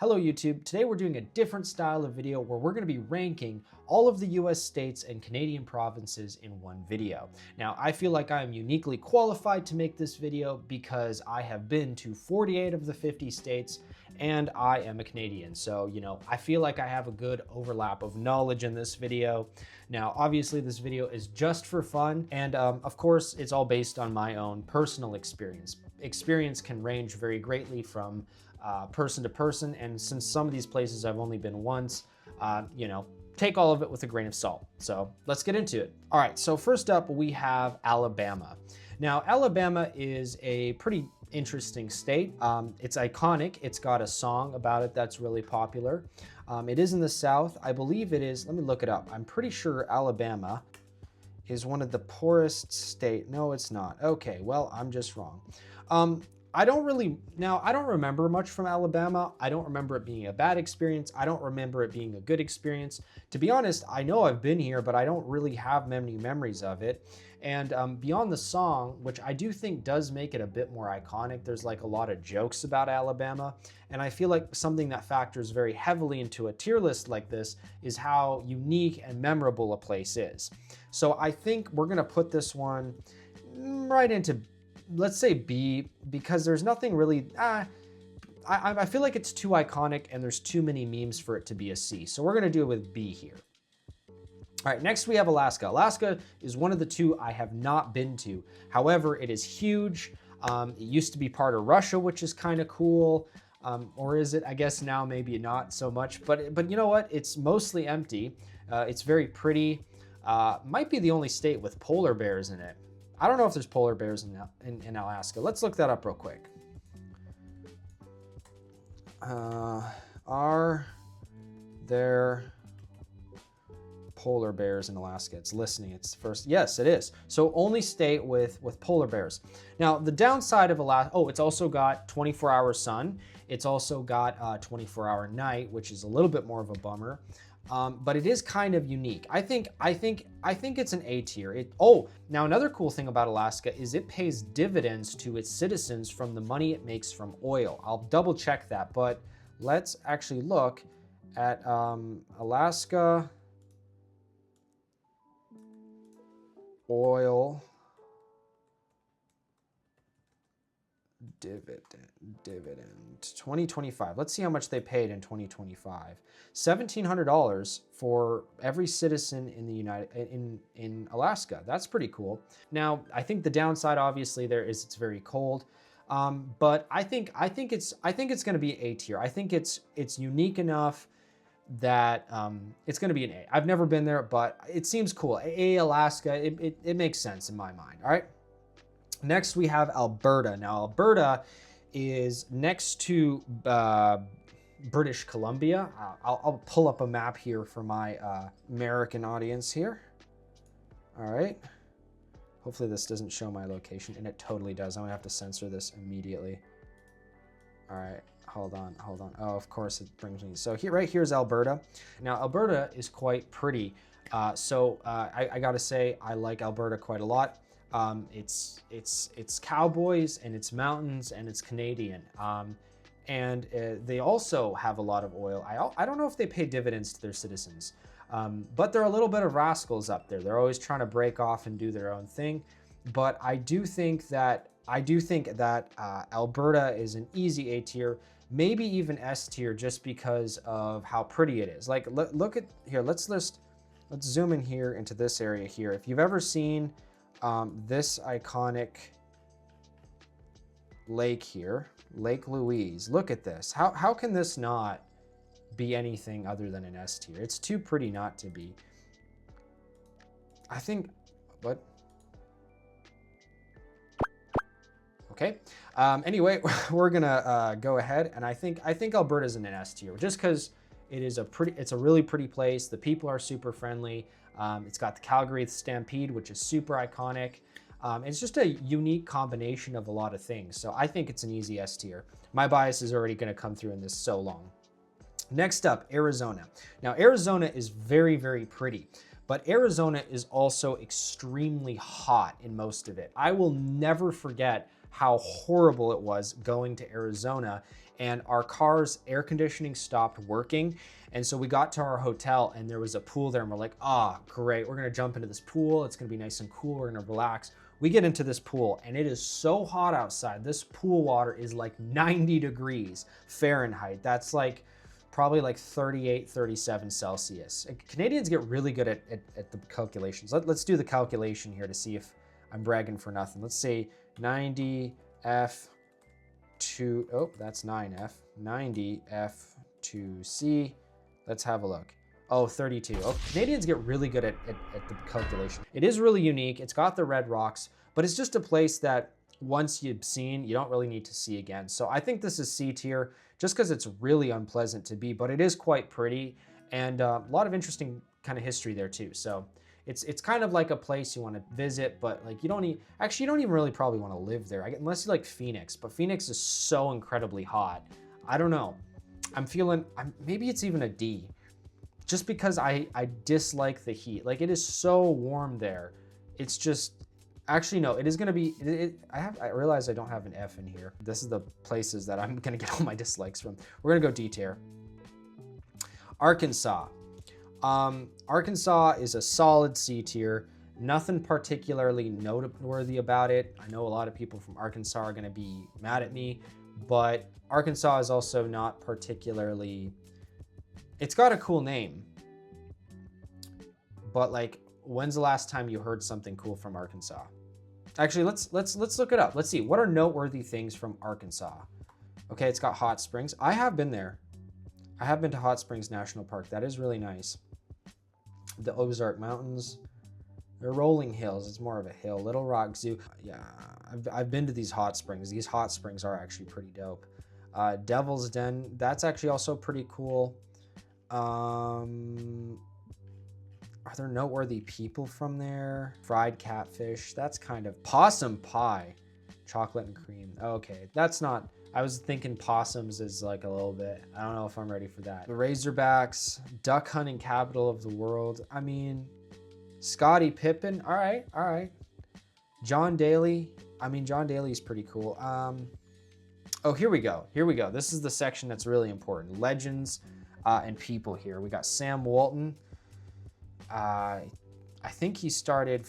Hello YouTube, today we're doing a different style of video where we're going to be ranking all of the US states and Canadian provinces in one video. Now I feel like I am uniquely qualified to make this video because I have been to 48 of the 50 states and I am a Canadian. So, I feel like I have a good overlap of knowledge in this video. Now, obviously this video is just for fun and of course it's all based on my own personal experience. Experience can range very greatly from person to person, and since some of these places I've only been once, take all of it with a grain of salt. So let's get into it. All right, so first up we have Alabama. Now, Alabama is a pretty interesting state. It's iconic. It's got a song about it that's really popular. It is in the South. I believe it is, let me look it up. I'm pretty sure Alabama is one of the poorest state. No, it's not. Okay, well, I'm just wrong. I don't remember much from Alabama. I don't remember it being a bad experience. I don't remember it being a good experience. To be honest, I know I've been here, but I don't really have many memories of it. And beyond the song, which I do think does make it a bit more iconic, there's like a lot of jokes about Alabama. And I feel like something that factors very heavily into a tier list like this is how unique and memorable a place is. So I think we're gonna put this one right into, let's say B, because there's nothing really, I feel like it's too iconic and there's too many memes for it to be a C. So we're gonna do it with B here. All right, next we have Alaska. Alaska is one of the two I have not been to. However, it is huge. It used to be part of Russia, which is kind of cool. Or is it? I guess now maybe not so much, but you know what? It's mostly empty. It's very pretty. Might be the only state with polar bears in it. I don't know if there's polar bears in Alaska. Let's look that up real quick. Are there polar bears in Alaska? It's listening. It's first. Yes, it is. So only state with polar bears. Now, the downside of Alaska, it's also got 24-hour sun. It's also got 24-hour night, which is a little bit more of a bummer. But it is kind of unique. I think it's an A tier. Now another cool thing about Alaska is it pays dividends to its citizens from the money it makes from oil. I'll double check that, but let's actually look at Alaska oil dividend 2025. Let's see how much they paid in 2025. $1,700 for every citizen in the in Alaska. That's pretty cool. Now, I think the downside obviously there is it's very cold. But I think it's going to be A tier. I think it's unique enough that it's going to be an A. I've never been there, but it seems cool. A Alaska, it makes sense in my mind. All right. Next, we have Alberta. Now, Alberta is next to British Columbia. I'll pull up a map here for my American audience here. All right. Hopefully this doesn't show my location, and it totally does. I'm gonna have to censor this immediately. All right, hold on. Oh, of course it brings me. So here, right here is Alberta. Now, Alberta is quite pretty. I gotta say, I like Alberta quite a lot. It's cowboys and it's mountains and it's Canadian. And they also have a lot of oil. I don't know if they pay dividends to their citizens, but they're a little bit of rascals up there. They're always trying to break off and do their own thing. But I do think that Alberta is an easy A tier, maybe even S tier, just because of how pretty it is. Like, look at here. Let's zoom in here into this area here. If you've ever seen this iconic lake here, Lake Louise. Look at this. How can this not be anything other than an S tier? It's too pretty not to be. I think, what? Okay. Anyway, we're gonna go ahead, and I think Alberta's in an S tier just because it's a really pretty place. The people are super friendly. It's got the Calgary Stampede, which is super iconic. It's just a unique combination of a lot of things. So I think it's an easy S tier. My bias is already going to come through in this so long. Next up, Arizona. Now, Arizona is very, very pretty, but Arizona is also extremely hot in most of it. I will never forget how horrible it was going to Arizona and our car's air conditioning stopped working. And so we got to our hotel and there was a pool there and we're like, ah, great. We're going to jump into this pool. It's going to be nice and cool. We're going to relax. We get into this pool and it is so hot outside. This pool water is like 90 degrees Fahrenheit. That's like probably like 38, 37 Celsius. Canadians get really good at the calculations. Let's do the calculation here to see if I'm bragging for nothing. Let's say 90 F to, oh, that's 9F. 90 F to C. Let's have a look. Oh, 32. Oh, Canadians get really good at the calculation. It is really unique. It's got the red rocks, but it's just a place that once you've seen, you don't really need to see again. So I think this is C tier just because it's really unpleasant to be, but it is quite pretty and a lot of interesting kind of history there too. So it's kind of like a place you want to visit, but like you don't even really probably want to live there unless you like Phoenix, but Phoenix is so incredibly hot. I don't know. Maybe it's even a D, just because I dislike the heat. Like it is so warm there. It's just, actually no, it is gonna be, I realize I don't have an F in here. This is the places that I'm gonna get all my dislikes from. We're gonna go D tier. Arkansas. Arkansas is a solid C tier. Nothing particularly noteworthy about it. I know a lot of people from Arkansas are gonna be mad at me, but Arkansas is also not particularly, it's got a cool name, but like, when's the last time you heard something cool from Arkansas? Actually, let's look it up. Let's see, what are noteworthy things from Arkansas? Okay, it's got hot springs. I have been there. I have been to Hot Springs National Park. That is really nice. The Ozark Mountains. They're rolling hills. It's more of a hill. Little Rock Zoo. Yeah, I've been to these hot springs. These hot springs are actually pretty dope. Devil's Den. That's actually also pretty cool. Are there noteworthy people from there? Fried catfish. That's kind of possum pie. Chocolate and cream. Okay, that's not, I was thinking possums is like a little bit, I don't know if I'm ready for that. The Razorbacks, duck hunting capital of the world. I mean, Scottie Pippen. All right. John Daly. I mean, John Daly is pretty cool. Oh, here we go. This is the section that's really important. Legends and people here. We got Sam Walton. I think he started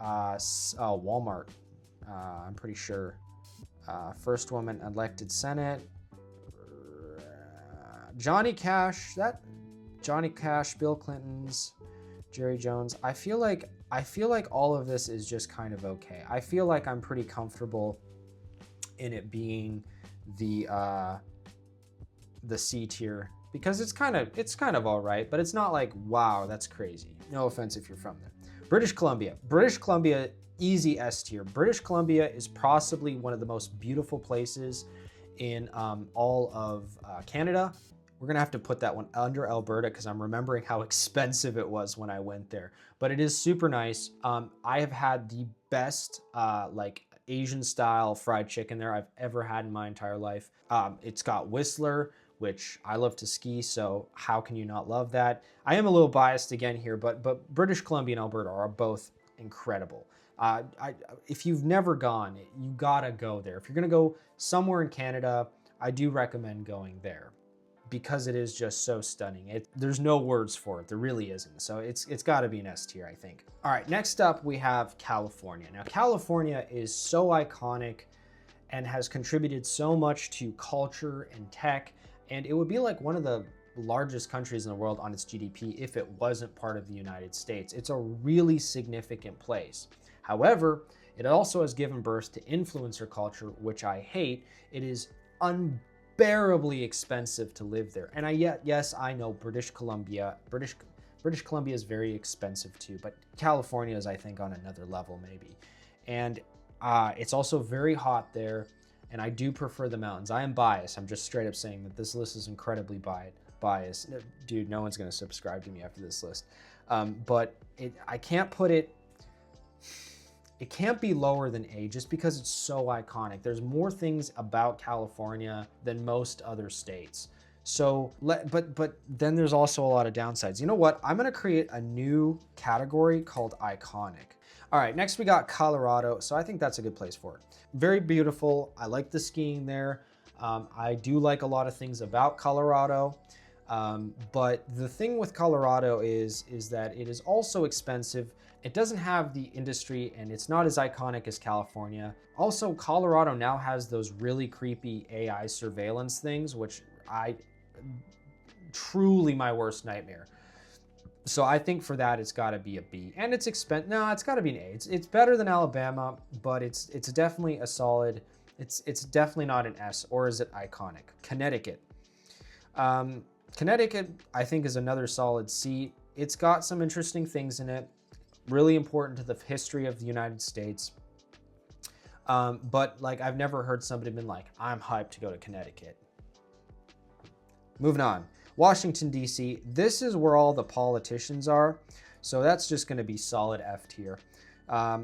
Walmart. I'm pretty sure. First woman elected Senate. Johnny Cash. Johnny Cash, Bill Clinton's, Jerry Jones. I feel like all of this is just kind of okay. I feel like I'm pretty comfortable in it being the C tier because it's kind of all right, but it's not like, wow, that's crazy. No offense if you're from there. British Columbia, easy S tier. British Columbia is possibly one of the most beautiful places in all of Canada. We're gonna have to put that one under Alberta because I'm remembering how expensive it was when I went there. But it is super nice. I have had the best like Asian style fried chicken there I've ever had in my entire life. It's got Whistler, which I love to ski, so how can you not love that? I am a little biased again here, but British Columbia and Alberta are both incredible. If you've never gone, you gotta go there. If you're gonna go somewhere in Canada, I do recommend going there because it is just so stunning. There's no words for it. There really isn't. So it's gotta be an S tier, I think. All right, next up we have California. Now, California is so iconic and has contributed so much to culture and tech, and it would be like one of the largest countries in the world on its GDP if it wasn't part of the United States. It's a really significant place. However, it also has given birth to influencer culture, which I hate. It is unbearably expensive to live there. And yes, I know British Columbia is very expensive too, but California is, I think, on another level maybe. And it's also very hot there, and I do prefer the mountains. I am biased. I'm just straight up saying that this list is incredibly biased. Dude, no one's gonna subscribe to me after this list. But I can't put it, it can't be lower than A just because it's so iconic. There's more things about California than most other states. So, but then there's also a lot of downsides. You know what? I'm gonna create a new category called iconic. All right, next we got Colorado. So I think that's a good place for it. Very beautiful. I like the skiing there. I do like a lot of things about Colorado. But the thing with Colorado is that it is also expensive. It doesn't have the industry and it's not as iconic as California. Also, Colorado now has those really creepy AI surveillance things, which truly my worst nightmare. So I think for that, it's got to be a B. And it's no, it's got to be an A. It's better than Alabama, but it's definitely a solid, it's definitely not an S, or is it iconic? Connecticut. Connecticut, I think, is another solid C. It's got some interesting things in it, really important to the history of the United States. But like, I've never heard somebody been like, I'm hyped to go to Connecticut. Moving on. Washington, D.C. This is where all the politicians are. So that's just going to be solid F tier.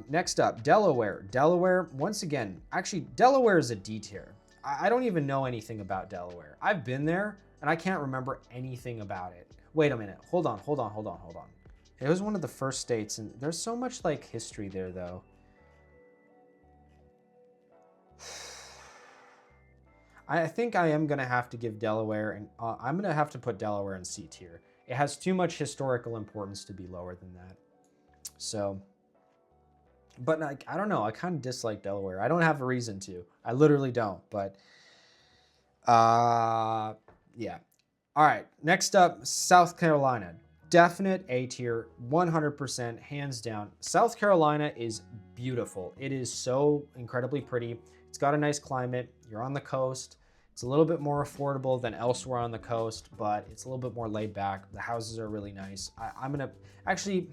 Next up, Delaware. Delaware, once again, actually, Delaware is a D tier. I don't even know anything about Delaware. I've been there and I can't remember anything about it. Wait a minute. Hold on. It was one of the first states, and there's so much like history there, though. I think I am going to have to give Delaware, and I'm going to have to put Delaware in C tier. It has too much historical importance to be lower than that. So, but like, I don't know. I kind of dislike Delaware. I don't have a reason to. I literally don't, but yeah. All right, next up, South Carolina. Definite A tier, 100%, hands down. South Carolina is beautiful. It is so incredibly pretty. It's got a nice climate. You're on the coast. It's a little bit more affordable than elsewhere on the coast, but it's a little bit more laid back. The houses are really nice. I'm gonna actually,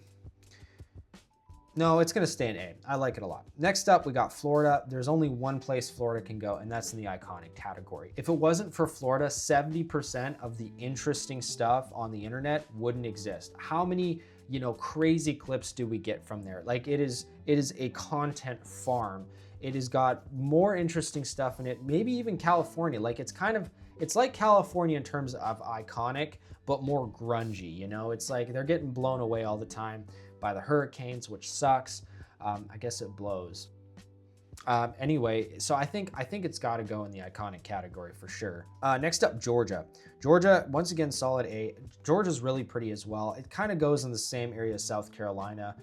no, it's gonna stay in A. I like it a lot. Next up, we got Florida. There's only one place Florida can go, and that's in the iconic category. If it wasn't for Florida, 70% of the interesting stuff on the internet wouldn't exist. How many, crazy clips do we get from there? Like, it is a content farm. It has got more interesting stuff in it, maybe even California. Like, it's like California in terms of iconic, but more grungy, It's like they're getting blown away all the time by the hurricanes, which sucks. I guess it blows. Anyway, so I think it's got to go in the iconic category for sure. Next up, Georgia. Georgia, once again, solid A. Georgia's really pretty as well. It kind of goes in the same area as South Carolina.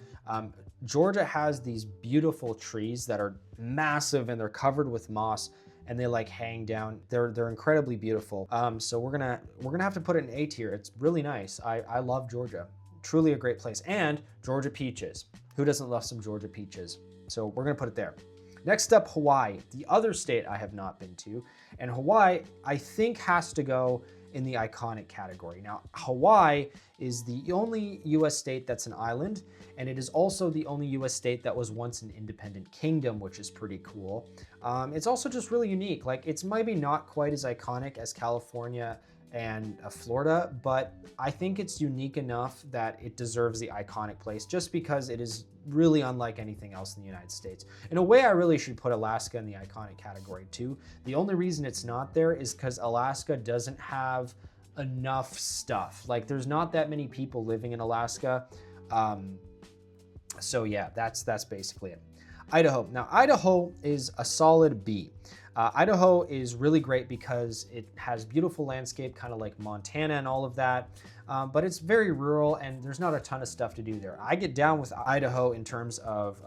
Georgia has these beautiful trees that are massive and they're covered with moss and they like hang down. They're incredibly beautiful. So we're gonna have to put it in A tier. It's really nice. I love Georgia. Truly a great place. And Georgia peaches. Who doesn't love some Georgia peaches? So we're gonna put it there. Next up, Hawaii, the other state I have not been to. And Hawaii, I think, has to go in the iconic category. Now, Hawaii is the only US state that's an island, and it is also the only US state that was once an independent kingdom, which is pretty cool. It's also just really unique. Like, it's maybe not quite as iconic as California and Florida, but I think it's unique enough that it deserves the iconic place just because it is really unlike anything else in the United States. In a way, I really should put Alaska in the iconic category too. The only reason it's not there is because Alaska doesn't have enough stuff. Like, there's not that many people living in Alaska. So yeah, that's basically it. Idaho. Now, Idaho is a solid B. Idaho is really great because it has beautiful landscape, kind of like Montana and all of that, but it's very rural and there's not a ton of stuff to do there. I get down with Idaho in terms of,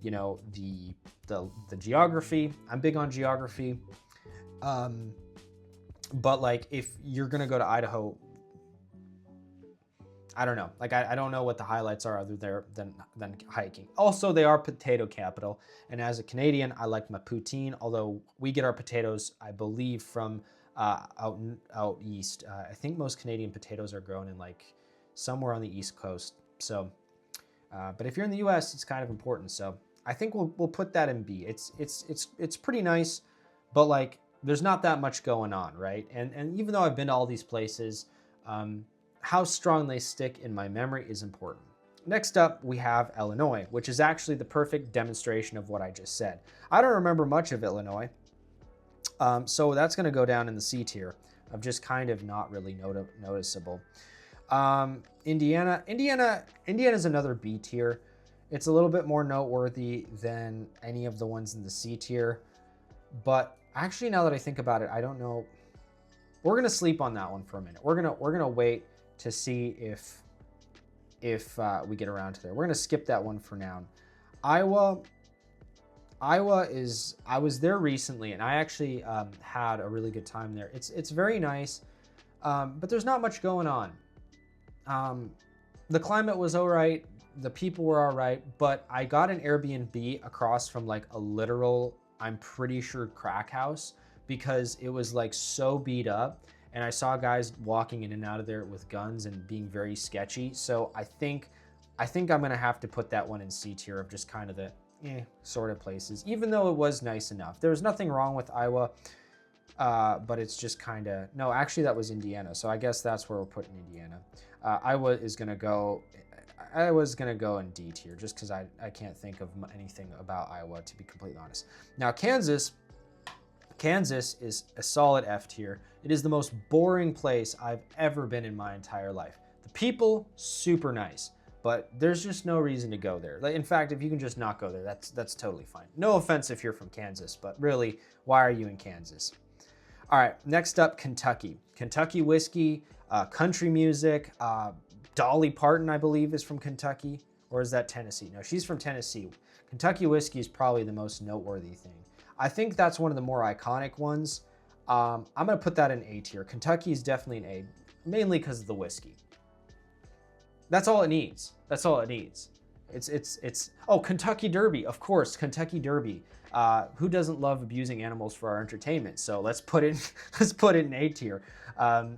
the geography. I'm big on geography, but like, if you're gonna go to Idaho, I don't know. Like, I don't know what the highlights are other there than hiking. Also, they are potato capital. And as a Canadian, I like my poutine, although we get our potatoes, I believe, from out east. I think most Canadian potatoes are grown in like somewhere on the East Coast. So, but if you're in the US, it's kind of important. So I think we'll put that in B. It's pretty nice, but like, there's not that much going on, right? And even though I've been to all these places, how strong they stick in my memory is important. Next up, we have Illinois, which is actually the perfect demonstration of what I just said. I don't remember much of Illinois, so that's gonna go down in the C tier of just kind of not really noticeable. Indiana's another B tier. It's a little bit more noteworthy than any of the ones in the C tier, but Actually, now that I think about it, I don't know. We're gonna sleep on that one for a minute. We're gonna wait to see if we get around to there. We're gonna skip that one for now. Iowa. Iowa is, I was there recently and I actually had a really good time there. It's very nice, but there's not much going on. The climate was all right, the people were all right, but I got an Airbnb across from like a literal, I'm pretty sure, crack house, because it was like so beat up, and I saw guys walking in and out of there with guns and being very sketchy. So I think I'm gonna have to put that one in C tier of just kind of the sort of places, even though it was nice enough. There was nothing wrong with Iowa, but it's just kind of, no, actually that was Indiana. So I guess that's where we're putting Indiana. Iowa's gonna go in D tier just because I can't think of anything about Iowa, to be completely honest. Now Kansas is a solid F tier. It is the most boring place I've ever been in my entire life. The people, super nice, but there's just no reason to go there. In fact, if you can just not go there, that's totally fine. No offense if you're from Kansas, but really, why are you in Kansas? All right, next up, Kentucky. Kentucky whiskey, country music. Dolly Parton, I believe, is from Kentucky, or is that Tennessee? No, she's from Tennessee. Kentucky whiskey is probably the most noteworthy thing. I think that's one of the more iconic ones. I'm gonna put that in A tier. Kentucky is definitely an A, mainly because of the whiskey. That's all it needs. That's all it needs. Oh, Kentucky Derby, of course, Kentucky Derby. Who doesn't love abusing animals for our entertainment? So let's put it in A tier.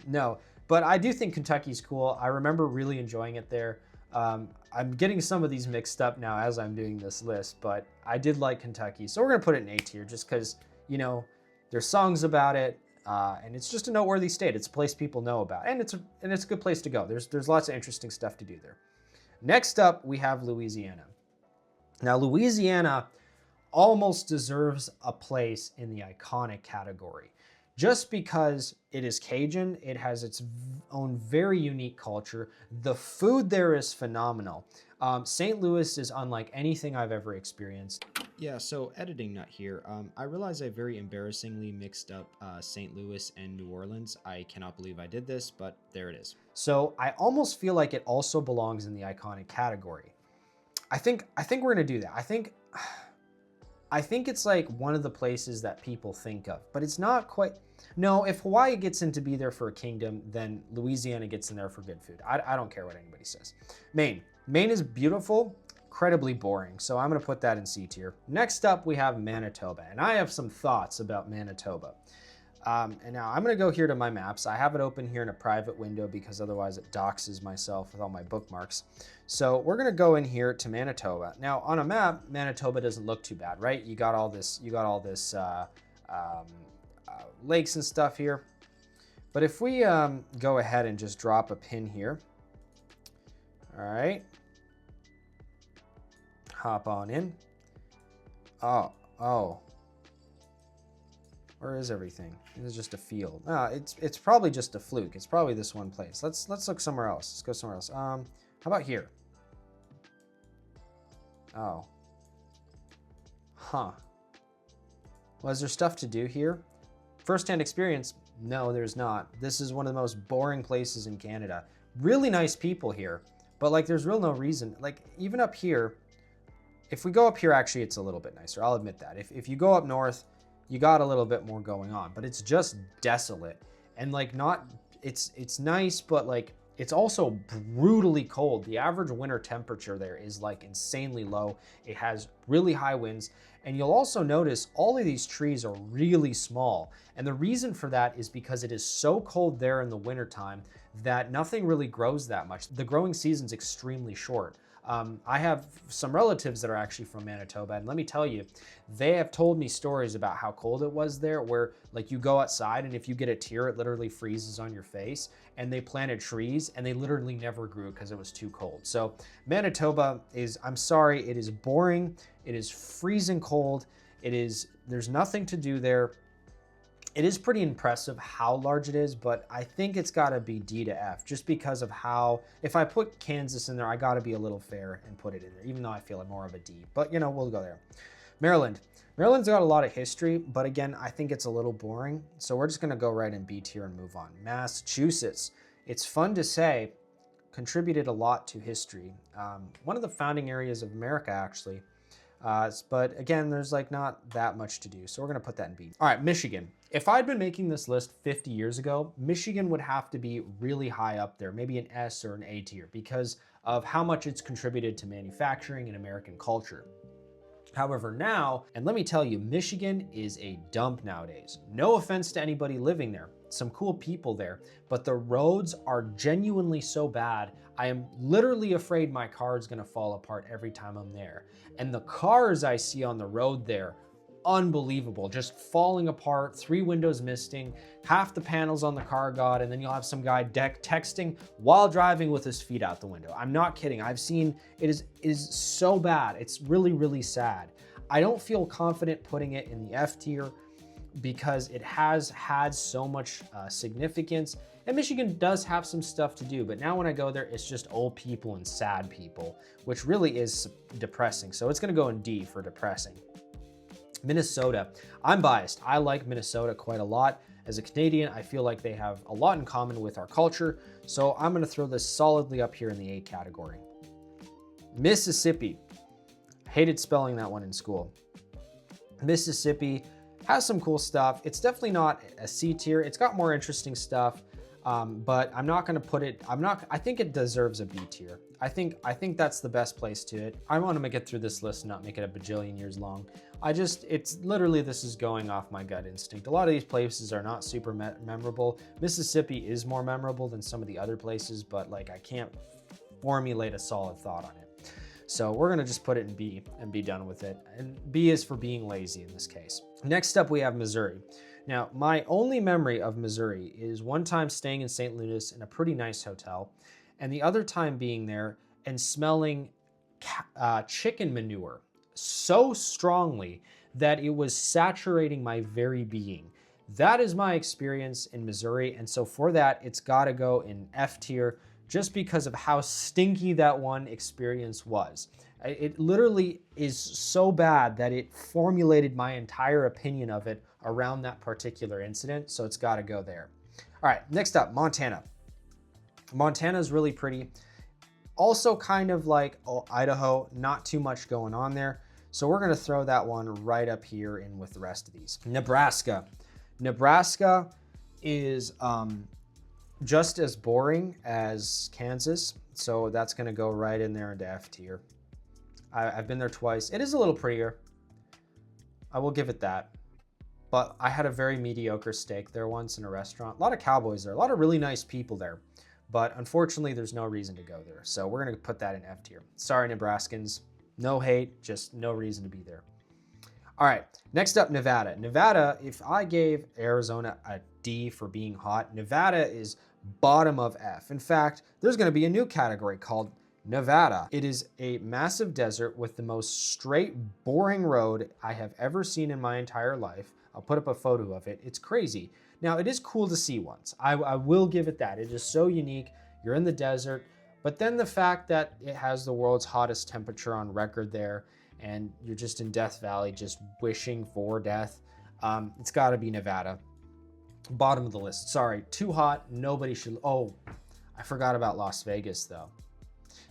No, but I do think Kentucky's cool. I remember really enjoying it there. I'm getting some of these mixed up now as I'm doing this list, but I did like Kentucky. So we're gonna put it in A tier just because, you know, there's songs about it, and it's just a noteworthy state. It's a place people know about, and it's a good place to go. There's lots of interesting stuff to do there. Next up, we have Louisiana. Now, Louisiana almost deserves a place in the iconic category. Just because it is Cajun, it has its own very unique culture. The food there is phenomenal. St. Louis is unlike anything I've ever experienced. Yeah, so editing nut here. I realize I very embarrassingly mixed up St. Louis and New Orleans. I cannot believe I did this, but there it is. So I almost feel like it also belongs in the iconic category. I think we're gonna do that. I think it's like one of the places that people think of, but it's not quite. No, if Hawaii gets in to be there for a kingdom, then Louisiana gets in there for good food. I don't care what anybody says. Maine is beautiful, incredibly boring, so I'm gonna put that in C tier. Next up, we have Manitoba, and I have some thoughts about Manitoba. And now I'm gonna go here to my maps. I have it open here in a private window because otherwise it doxes myself with all my bookmarks. So we're gonna go in here to Manitoba. Now on a map, Manitoba doesn't look too bad, right? You got all this lakes and stuff here. But if we go ahead and just drop a pin here, all right, hop on in. Oh. Where is everything? This is just a field. It's probably just a fluke. It's probably this one place. Let's look somewhere else. Let's go somewhere else. How about here? Oh. Huh. Well, is there stuff to do here? First-hand experience? No, there's not. This is one of the most boring places in Canada. Really nice people here, but like there's real no reason. Like even up here, if we go up here, actually it's a little bit nicer. I'll admit that. If you go up north, you got a little bit more going on, but it's just desolate and like it's nice, but like it's also brutally cold. The average winter temperature there is like insanely low. It has really high winds, and you'll also notice all of these trees are really small. And the reason for that is because it is so cold there in the wintertime that nothing really grows that much. The growing season's extremely short. I have some relatives that are actually from Manitoba, and let me tell you, they have told me stories about how cold it was there, where like you go outside and if you get a tear, it literally freezes on your face. And they planted trees and they literally never grew because it was too cold. So Manitoba is, I'm sorry, it is boring. It is freezing cold. There's nothing to do there. It is pretty impressive how large it is, but I think it's got to be D to F just because of how, if I put Kansas in there, I got to be a little fair and put it in there, even though I feel like more of a D. But, you know, we'll go there. Maryland. Maryland's got a lot of history, but again, I think it's a little boring. So we're just gonna go right in B tier and move on. Massachusetts. It's fun to say, contributed a lot to history. One of the founding areas of America, actually. But again, there's like not that much to do. So we're gonna put that in B. All right, Michigan. If I'd been making this list 50 years ago, Michigan would have to be really high up there, maybe an S or an A tier, because of how much it's contributed to manufacturing and American culture. However, now, and let me tell you, Michigan is a dump nowadays. No offense to anybody living there, some cool people there, but the roads are genuinely so bad. I am literally afraid my car is gonna fall apart every time I'm there. And the cars I see on the road there, unbelievable, just falling apart, 3 windows missing, half the panels on the car gone, and then you'll have some guy texting while driving with his feet out the window. I'm not kidding. I've seen it is so bad. It's really, really sad. I don't feel confident putting it in the F tier because it has had so much significance. And Michigan does have some stuff to do, but now when I go there, it's just old people and sad people, which really is depressing. So it's gonna go in D for depressing. Minnesota. I'm biased. I like Minnesota quite a lot. As a Canadian, I feel like they have a lot in common with our culture, so I'm gonna throw this solidly up here in the A category. Mississippi. Hated spelling that one in school. Mississippi has some cool stuff. It's definitely not a C tier. It's got more interesting stuff, but I'm not gonna put it, I think it deserves a B tier. I think that's the best place to it. I want to make it through this list and not make it a bajillion years long. It's literally, this is going off my gut instinct. A lot of these places are not super memorable. Mississippi is more memorable than some of the other places, but like I can't formulate a solid thought on it. So we're gonna just put it in B and be done with it. And B is for being lazy in this case. Next up, we have Missouri. Now, my only memory of Missouri is one time staying in St. Louis in a pretty nice hotel, and the other time being there and smelling chicken manure so strongly that it was saturating my very being. That is my experience in Missouri, and so for that, it's gotta go in F tier just because of how stinky that one experience was. It literally is so bad that it formulated my entire opinion of it around that particular incident, so it's gotta go there. All right, next up, Montana. Montana is really pretty. Also kind of like Idaho, not too much going on there. So we're gonna throw that one right up here in with the rest of these. Nebraska. Nebraska is just as boring as Kansas. So that's gonna go right in there into F tier. I've been there twice. It is a little prettier. I will give it that. But I had a very mediocre steak there once in a restaurant. A lot of cowboys there, a lot of really nice people there. But unfortunately, there's no reason to go there. So we're gonna put that in F tier. Sorry, Nebraskans. No hate, just no reason to be there. All right, next up, Nevada. Nevada, if I gave Arizona a D for being hot, Nevada is bottom of F. In fact, there's gonna be a new category called Nevada. It is a massive desert with the most straight, boring road I have ever seen in my entire life. I'll put up a photo of it. It's crazy. Now, it is cool to see once. I will give it that. It is so unique. You're in the desert, but then the fact that it has the world's hottest temperature on record there, and you're just in Death Valley, just wishing for death. It's gotta be Nevada. Bottom of the list. Sorry, too hot. Nobody should. Oh, I forgot about Las Vegas though.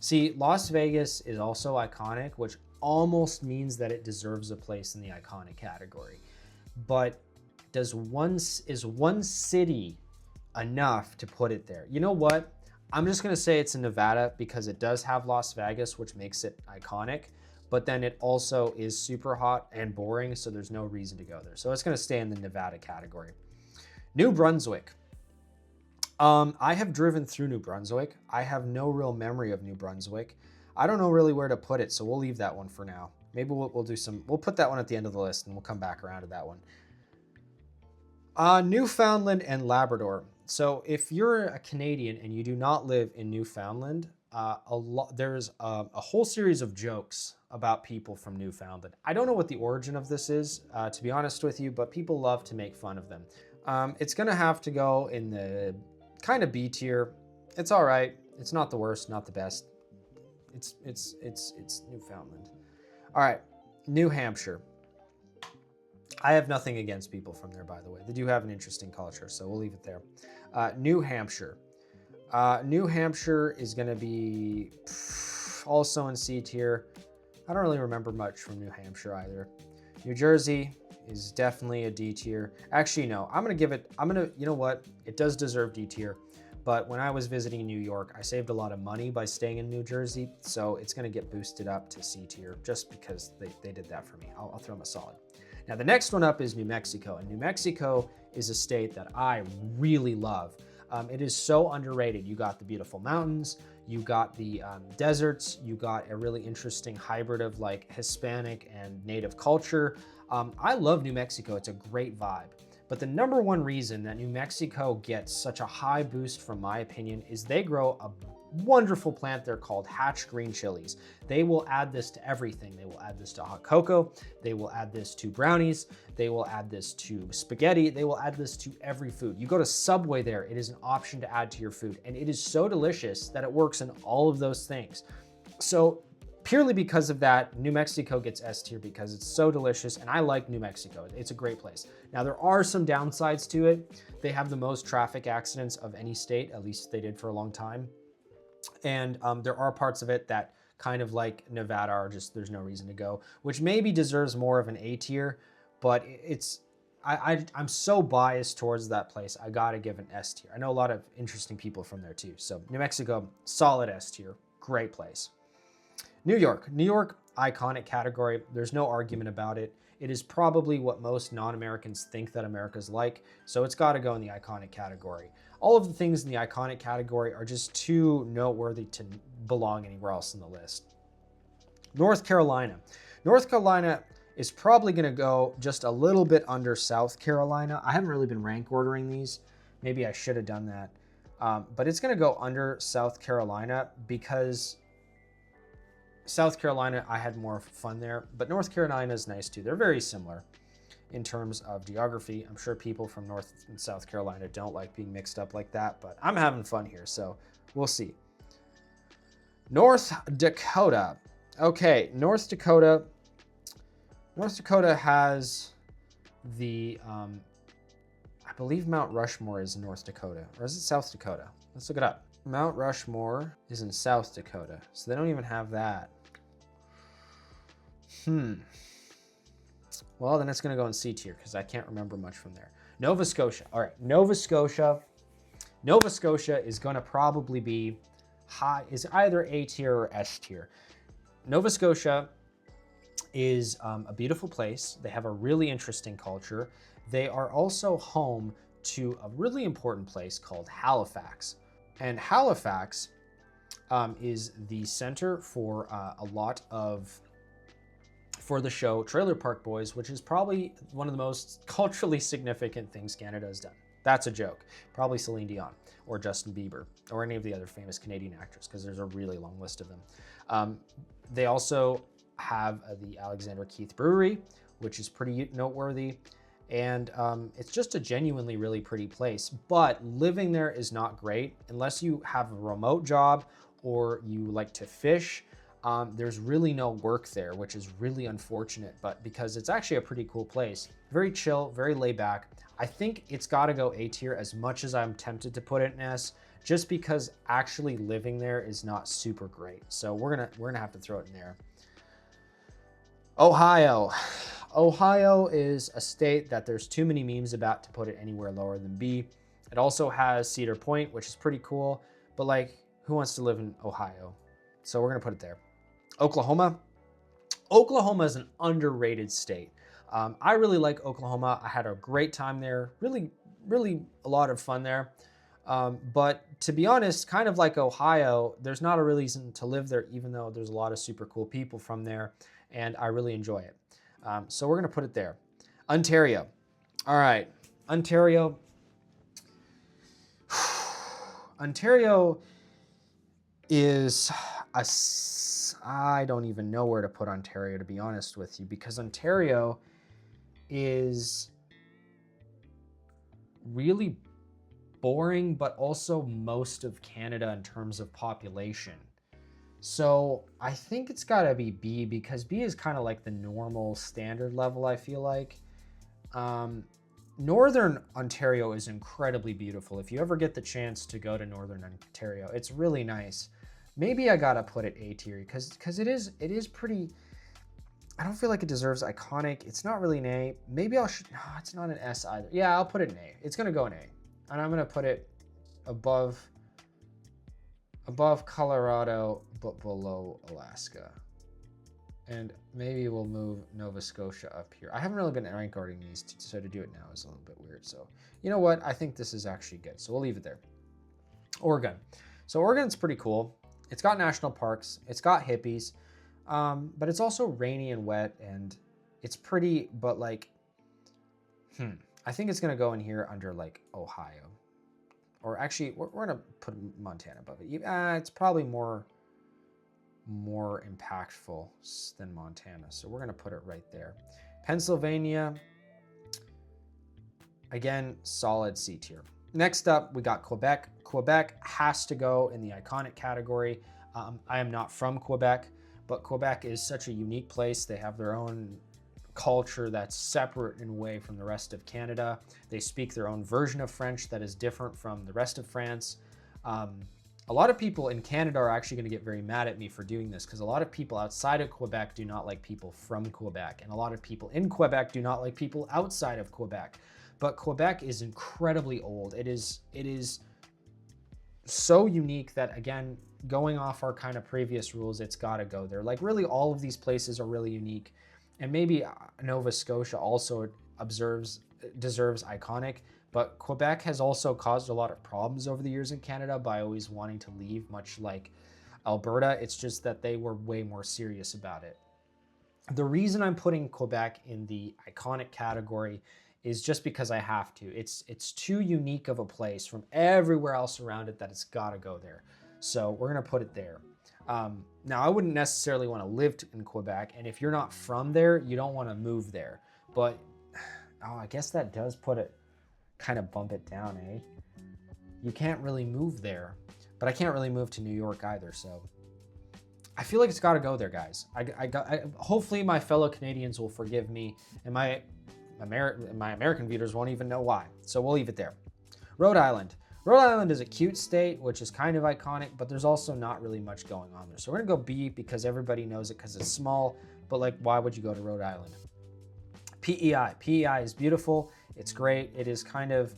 See, Las Vegas is also iconic, which almost means that it deserves a place in the iconic category. But is one city enough to put it there? You know what? I'm just gonna say it's in Nevada because it does have Las Vegas, which makes it iconic, but then it also is super hot and boring, so there's no reason to go there. So it's gonna stay in the Nevada category. New Brunswick. I have driven through New Brunswick. I have no real memory of New Brunswick. I don't know really where to put it, so we'll leave that one for now. Maybe we'll put that one at the end of the list and we'll come back around to that one. Newfoundland and Labrador. So if you're a Canadian and you do not live in Newfoundland, there's a whole series of jokes about people from Newfoundland. I don't know what the origin of this is, to be honest with you, but people love to make fun of them. It's gonna have to go in the kind of B tier. It's all right. It's not the worst, not the best. It's Newfoundland. All right, New Hampshire. I have nothing against people from there, by the way. They do have an interesting culture, so we'll leave it there. New Hampshire. New Hampshire is going to be also in C tier. I don't really remember much from New Hampshire either. New Jersey is definitely a D tier. Actually, no, you know what? It does deserve D tier. But when I was visiting New York, I saved a lot of money by staying in New Jersey. So it's going to get boosted up to C tier just because they did that for me. I'll throw them a solid. Now, the next one up is New Mexico. And New Mexico is a state that I really love. It is so underrated. You got the beautiful mountains, you got the deserts, you got a really interesting hybrid of like Hispanic and native culture. I love New Mexico. It's a great vibe. But the number one reason that New Mexico gets such a high boost, from my opinion, is they grow a wonderful plant there called Hatch green chilies. They will add this to everything. They will add this to hot cocoa. They will add this to brownies. They will add this to spaghetti. They will add this to every food. You go to Subway there, it is an option to add to your food. And it is so delicious that it works in all of those things. So purely because of that, New Mexico gets S tier because it's so delicious, and I like New Mexico. It's a great place. Now, there are some downsides to it. They have the most traffic accidents of any state, at least they did for a long time. And there are parts of it that kind of like Nevada are just, there's no reason to go, which maybe deserves more of an A tier, but I'm so biased towards that place. I gotta give an S tier. I know a lot of interesting people from there too. So New Mexico, solid S tier, great place. New York, iconic category. There's no argument about it. It is probably what most non-Americans think that America's like, so it's got to go in the iconic category. All of the things in the iconic category are just too noteworthy to belong anywhere else in the list. North Carolina. North Carolina is probably going to go just a little bit under South Carolina. I haven't really been rank ordering these. Maybe I should have done that. But it's going to go under South Carolina because South Carolina, I had more fun there, but North Carolina is nice too. They're very similar in terms of geography. I'm sure people from North and South Carolina don't like being mixed up like that, but I'm having fun here, so we'll see. North Dakota. Okay, North Dakota has the, I believe Mount Rushmore is in North Dakota, or is it South Dakota? Let's look it up. Mount Rushmore is in South Dakota, so they don't even have that. Well, then it's going to go in C tier because I can't remember much from there. Nova Scotia. All right, Nova Scotia is going to probably be high, is either A tier or S tier. Nova Scotia is a beautiful place. They have a really interesting culture. They are also home to a really important place called Halifax. And Halifax is the center for a lot of, for the show Trailer Park Boys, which is probably one of the most culturally significant things Canada has done. That's a joke. Probably Celine Dion or Justin Bieber or any of the other famous Canadian actors, because there's a really long list of them. They also have the Alexander Keith Brewery, which is pretty noteworthy. And it's just a genuinely really pretty place. But living there is not great unless you have a remote job or you like to fish. There's really no work there, which is really unfortunate, but because it's actually a pretty cool place. Very chill, very laid back. I think it's got to go A tier, as much as I'm tempted to put it in S, just because actually living there is not super great. So we're gonna have to throw it in there. Ohio. Ohio is a state that there's too many memes about to put it anywhere lower than B. It also has Cedar Point, which is pretty cool, but like, who wants to live in Ohio? So we're gonna put it there. Oklahoma. Oklahoma is an underrated state. I really like Oklahoma. I had a great time there. Really a lot of fun there. But to be honest, kind of like Ohio, there's not a reason to live there, even though there's a lot of super cool people from there, and I really enjoy it. So we're gonna put it there. Ontario. All right, Ontario. Ontario is I don't even know where to put Ontario, to be honest with you, because Ontario is really boring, but also most of Canada in terms of population. So I think it's gotta be B, because B is kind of like the normal standard level, I feel like. Northern Ontario is incredibly beautiful. If you ever get the chance to go to Northern Ontario, it's really nice. Maybe I gotta put it A tier because it is pretty. I don't feel like it deserves iconic. It's not really an A. Maybe no, it's not an S either. Yeah, I'll put it in A. It's gonna go in A, and I'm gonna put it above Colorado but below Alaska. And maybe we'll move Nova Scotia up here. I haven't really been rank ordering these, so to do it now is a little bit weird. So you know what? I think this is actually good. So we'll leave it there. Oregon. So Oregon's pretty cool. It's got national parks. It's got hippies. But it's also rainy and wet, and it's pretty, but like, I think it's going to go in here under like Ohio. Or actually, we're going to put Montana above it. It's probably more impactful than Montana. So we're going to put it right there. Pennsylvania, again, solid C tier. Next up, we got Quebec. Quebec has to go in the iconic category. I am not from Quebec, but Quebec is such a unique place. They have their own culture that's separate in a way from the rest of Canada. They speak their own version of French that is different from the rest of France. A lot of people in Canada are actually going to get very mad at me for doing this because a lot of people outside of Quebec do not like people from Quebec, and a lot of people in Quebec do not like people outside of Quebec. But Quebec is incredibly old. It is so unique that, again, going off our kind of previous rules, it's got to go there. Like, really, all of these places are really unique, and maybe Nova Scotia also deserves iconic. But Quebec has also caused a lot of problems over the years in Canada by always wanting to leave, much like Alberta. It's just that they were way more serious about it. The reason I'm putting Quebec in the iconic category is just because I have to. It's too unique of a place from everywhere else around it that it's got to go there. So we're going to put it there. Now, I wouldn't necessarily want to live in Quebec, and if you're not from there, you don't want to move there. But, I guess that does put it, kind of bump it down, eh? You can't really move there, but I can't really move to New York either, so I feel like it's got to go there, guys. Hopefully my fellow Canadians will forgive me, and my American viewers won't even know why, so we'll leave it there. Rhode Island. Rhode Island is a cute state, which is kind of iconic, but there's also not really much going on there. So we're gonna go B because everybody knows it because it's small, but like, why would you go to Rhode Island? PEI. PEI is beautiful. It's great. It is kind of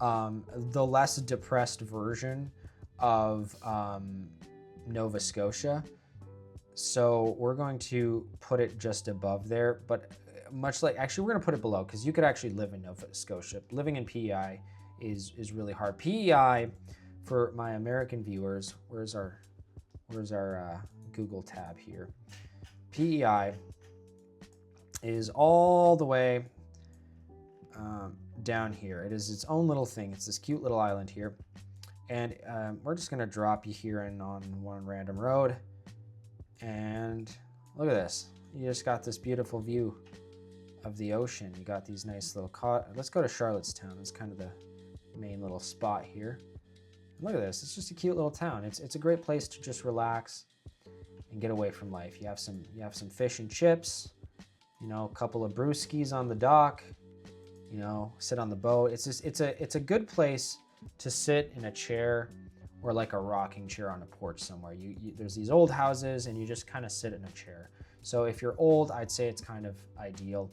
the less depressed version of Nova Scotia. So we're going to put it just above there, but much like, actually, we're going to put it below because you could actually live in Nova Scotia. Living in PEI is really hard. PEI, for my American viewers, where's our Google tab here? PEI is all the way down here. It is its own little thing. It's this cute little island here. And we're just going to drop you here in on one random road. And look at this. You just got this beautiful view of the ocean. You got these nice little let's go to Charlottetown. It's kind of the main little spot here. And look at this. It's just a cute little town. It's a great place to just relax and get away from life. You have some fish and chips, a couple of brewskis on the dock, sit on the boat. It's a good place to sit in a chair or like a rocking chair on a porch somewhere. There's these old houses and you just kind of sit in a chair. So if you're old, I'd say it's kind of ideal.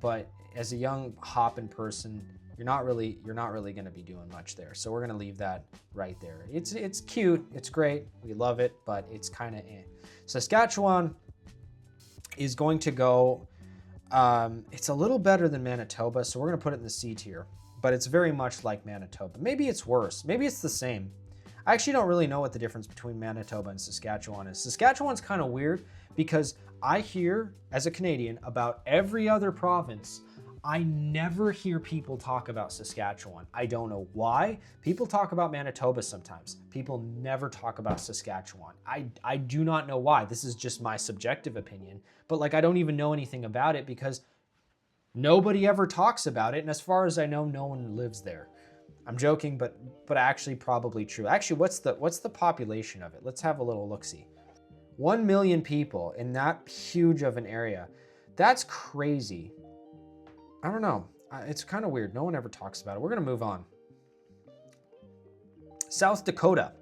But as a young hopping person, you're not really going to be doing much there. So we're going to leave that right there. It's cute. It's great. We love it, but it's kind of Saskatchewan is going to go, it's a little better than Manitoba, so we're going to put it in the C tier, but it's very much like Manitoba. Maybe it's worse. Maybe it's the same. I actually don't really know what the difference between Manitoba and Saskatchewan is. Saskatchewan's kind of weird because I hear, as a Canadian, about every other province. I never hear people talk about Saskatchewan. I don't know why. People talk about Manitoba sometimes. People never talk about Saskatchewan. I do not know why. This is just my subjective opinion. But like, I don't even know anything about it because nobody ever talks about it. And as far as I know, no one lives there. I'm joking, but actually probably true. Actually, what's the population of it? Let's have a little look-see. 1 million people in that huge of an area. That's crazy. I don't know. It's kind of weird. No one ever talks about it. We're going to move on. South Dakota.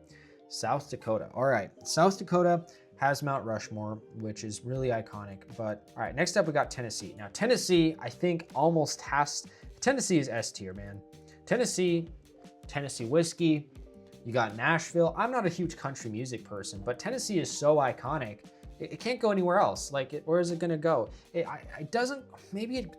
South Dakota. All right. South Dakota has Mount Rushmore, which is really iconic. But all right, next up we got Tennessee. Now Tennessee, I think almost has, Tennessee is S tier, man. Tennessee whiskey. You got Nashville. I'm not a huge country music person, but Tennessee is so iconic. It can't go anywhere else. Like, where is it gonna go? It doesn't, maybe it,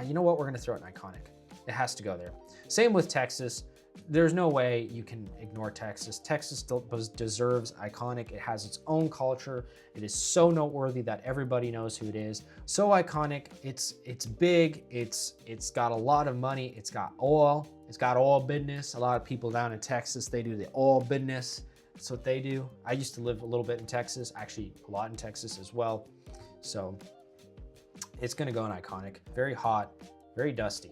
you know what? We're gonna throw it in iconic. It has to go there. Same with Texas. There's no way you can ignore Texas. Texas still deserves iconic. It has its own culture. It is so noteworthy that everybody knows who it is. So iconic. It's big. It's got a lot of money. It's got oil. It's got oil business. A lot of people down in Texas, they do the oil business. That's what they do. I used to live a little bit in Texas, actually a lot in Texas as well. So it's gonna go in iconic. Very hot, very dusty.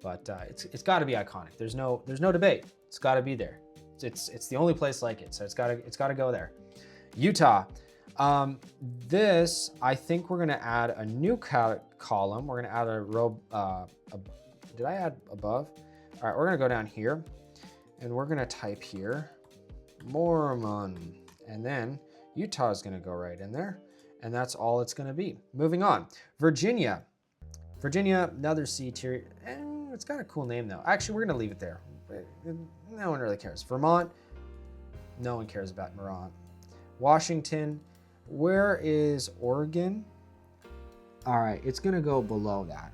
But it's got to be iconic. There's no debate. It's got to be there. It's the only place like it, so it's got to go there. Utah. This, I think we're gonna add a new column. We're gonna add a row. Did I add above? All right, we're gonna go down here, and we're gonna type here, Mormon, and then Utah is gonna go right in there, and that's all it's gonna be. Moving on, Virginia. Virginia, another C tier. It's got a cool name though. Actually, we're gonna leave it there. No one really cares. Vermont, no one cares about Vermont. Washington, where is Oregon? All right, it's gonna go below that.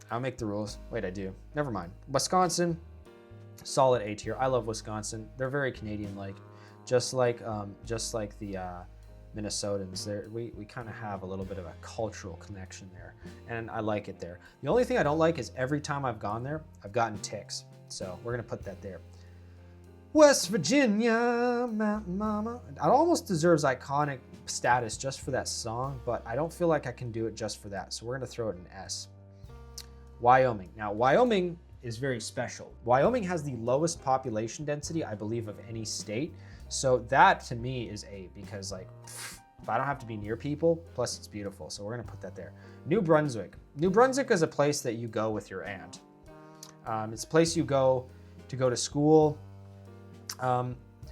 I'll make the rules. Wait, I do. Never mind. Wisconsin, solid A tier. I love Wisconsin. They're very Canadian-like, just like the Minnesotans. We kind of have a little bit of a cultural connection there, and I like it there. The only thing I don't like is every time I've gone there, I've gotten ticks. So we're gonna put that there. West Virginia, Mountain Mama. It almost deserves iconic status just for that song, but I don't feel like I can do it just for that. So we're gonna throw it in S. Wyoming. Now, Wyoming is very special. Wyoming has the lowest population density, I believe, of any state. So that to me is A, because like, if I don't have to be near people, plus it's beautiful. So we're gonna put that there. New Brunswick. New Brunswick is a place that you go with your aunt. It's a place you go to school.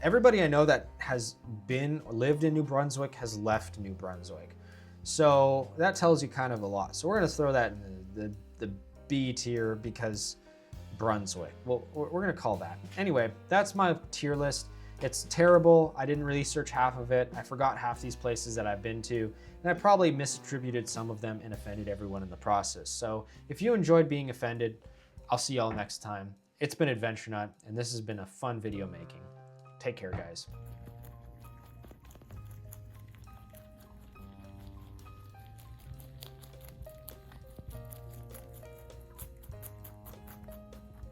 Everybody I know that has been or lived in New Brunswick has left New Brunswick. So that tells you kind of a lot. So we're gonna throw that in the B tier because Brunswick. Well, we're gonna call that. Anyway, that's my tier list. It's terrible. I didn't research half of it. I forgot half these places that I've been to, and I probably misattributed some of them and offended everyone in the process. So if you enjoyed being offended, I'll see y'all next time. It's been Adventure Nut, and this has been a fun video making. Take care, guys.